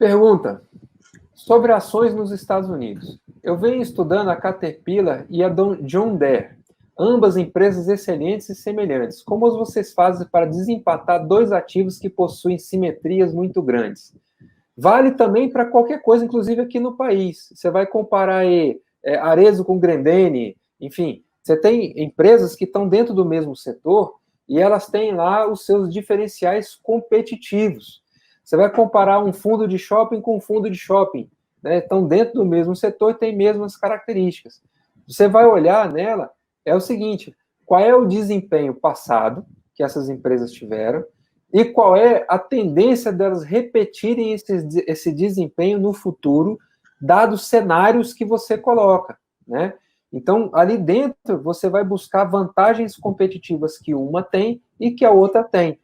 Pergunta: sobre ações nos Estados Unidos. Eu venho estudando a Caterpillar e a John Deere, ambas empresas excelentes e semelhantes. Como vocês fazem para desempatar dois ativos que possuem simetrias muito grandes? Vale também para qualquer coisa, inclusive aqui no país. Você vai comparar aí, Arezzo com Grendene, enfim, você tem empresas que estão dentro do mesmo setor e elas têm lá os seus diferenciais competitivos. Você vai comparar um fundo de shopping com um fundo de shopping, né? Estão dentro do mesmo setor e têm mesmas características. Você vai olhar nela, é o seguinte: qual é o desempenho passado que essas empresas tiveram e qual é a tendência delas repetirem esse desempenho no futuro, dados cenários que você coloca, né? Então, ali dentro, você vai buscar vantagens competitivas que uma tem e que a outra tem.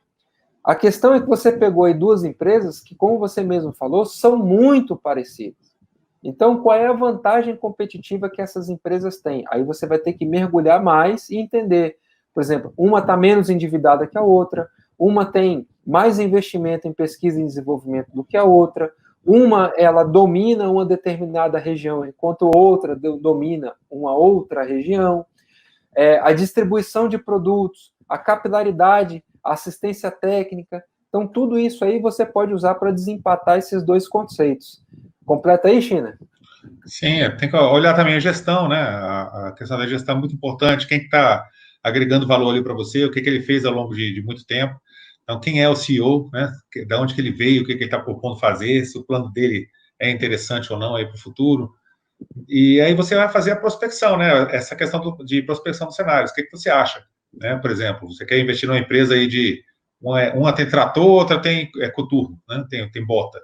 A questão é que você pegou aí duas empresas que, como você mesmo falou, são muito parecidas. Então, qual é a vantagem competitiva que essas empresas têm? Aí você vai ter que mergulhar mais e entender. Por exemplo, uma está menos endividada que a outra, uma tem mais investimento em pesquisa e desenvolvimento do que a outra, uma ela domina uma determinada região, enquanto outra domina uma outra região. A distribuição de produtos, a capilaridade, a assistência técnica. Então, tudo isso aí você pode usar para desempatar esses dois conceitos. Completa aí, China? Sim, tem que olhar também a gestão, né? A questão da gestão é muito importante. Quem está agregando valor ali para você, o que ele fez ao longo de muito tempo. Então, quem é o CEO, né? Da onde que ele veio, o que ele está propondo fazer, se o plano dele é interessante ou não aí para o futuro. E aí você vai fazer a prospecção, né? Essa questão de prospecção dos cenários. O que você acha? Né? Por exemplo, você quer investir numa empresa aí de... Uma tem trator, outra tem coturno, né? Tem bota.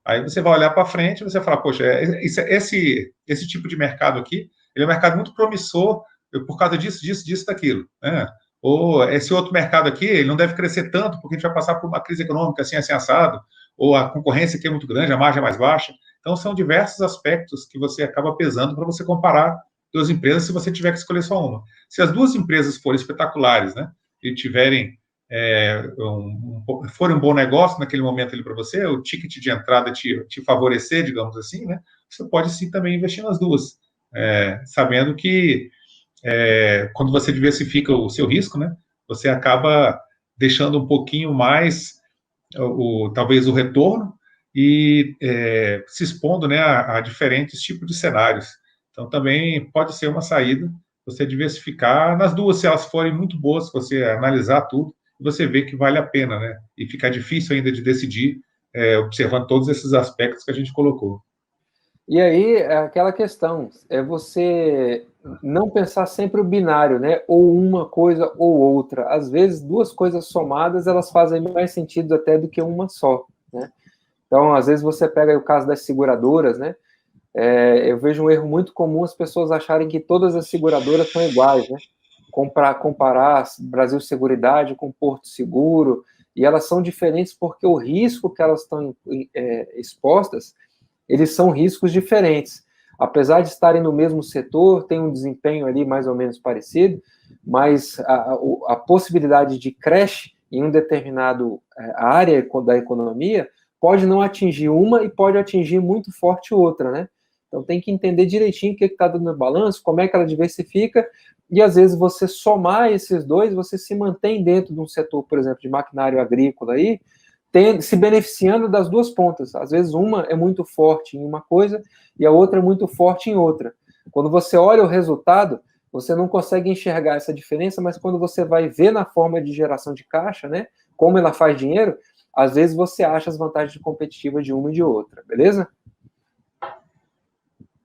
Aí você vai olhar para frente e você vai falar, poxa, esse tipo de mercado aqui, ele é um mercado muito promissor por causa disso, daquilo. Né? Ou esse outro mercado aqui, ele não deve crescer tanto porque a gente vai passar por uma crise econômica assim assado, ou a concorrência aqui é muito grande, a margem é mais baixa. Então, são diversos aspectos que você acaba pesando para você comparar duas empresas se você tiver que escolher só uma. Se as duas empresas forem espetaculares, né, e tiverem for um bom negócio naquele momento ali para você, o ticket de entrada te favorecer, digamos assim, né, você pode sim também investir nas duas, sabendo que quando você diversifica o seu risco, né, você acaba deixando um pouquinho mais, talvez, o retorno e se expondo, né, a diferentes tipos de cenários. Então, também pode ser uma saída você diversificar nas duas, se elas forem muito boas, você analisar tudo, você vê que vale a pena, né? E fica difícil ainda de decidir, observando todos esses aspectos que a gente colocou. E aí, é aquela questão, é você não pensar sempre o binário, né? Ou uma coisa ou outra. Às vezes, duas coisas somadas, elas fazem mais sentido até do que uma só, né? Então, às vezes, você pega aí o caso das seguradoras, né? Eu vejo um erro muito comum as pessoas acharem que todas as seguradoras são iguais, né? Comparar Brasil Seguridade com Porto Seguro, e elas são diferentes porque o risco que elas estão expostas, eles são riscos diferentes. Apesar de estarem no mesmo setor, tem um desempenho ali mais ou menos parecido, mas a possibilidade de crash em um determinado área da economia pode não atingir uma e pode atingir muito forte outra, né? Então tem que entender direitinho o que está dando no balanço, como é que ela diversifica, e às vezes você somar esses dois, você se mantém dentro de um setor, por exemplo, de maquinário agrícola aí, se beneficiando das duas pontas. Às vezes uma é muito forte em uma coisa e a outra é muito forte em outra. Quando você olha o resultado, você não consegue enxergar essa diferença, mas quando você vai ver na forma de geração de caixa, né, como ela faz dinheiro, às vezes você acha as vantagens competitivas de uma e de outra, beleza?